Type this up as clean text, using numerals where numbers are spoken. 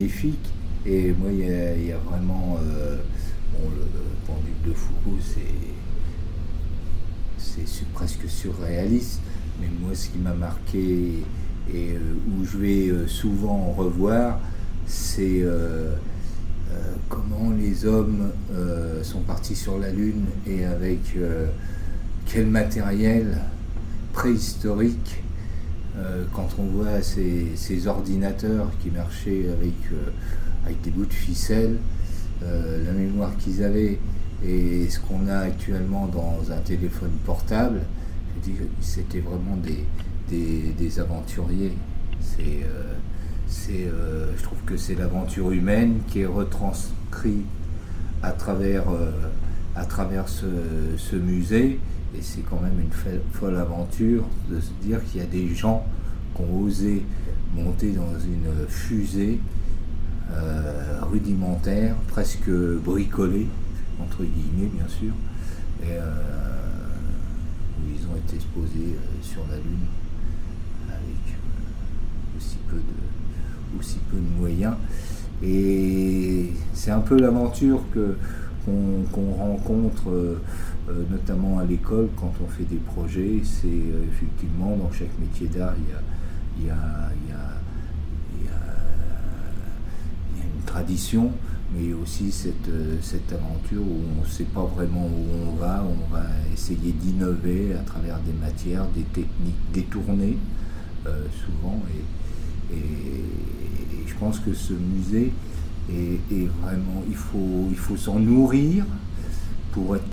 magnifique. Et moi, il y a vraiment bon, le pendule de Foucault, c'est presque surréaliste. Mais moi, ce qui m'a marqué et où je vais souvent revoir, c'est comment les hommes sont partis sur la Lune et avec quel matériel préhistorique. Quand on voit ces ordinateurs qui marchaient avec des bouts de ficelle, la mémoire qu'ils avaient et ce qu'on a actuellement dans un téléphone portable, je dis que c'était vraiment des aventuriers. Je trouve que c'est l'aventure humaine qui est retranscrite à travers ce musée. Et c'est quand même une folle aventure de se dire qu'il y a des gens qui ont osé monter dans une fusée rudimentaire, presque bricolée, entre guillemets bien sûr, et où ils ont été exposés sur la Lune avec aussi peu de moyens. Et c'est un peu l'aventure qu'on rencontre notamment à l'école quand on fait des projets. C'est effectivement dans chaque métier d'art il y a une tradition, mais aussi cette aventure où on ne sait pas vraiment où on va essayer d'innover à travers des matières, des techniques détournées souvent, et je pense que ce musée est vraiment, il faut s'en nourrir pour être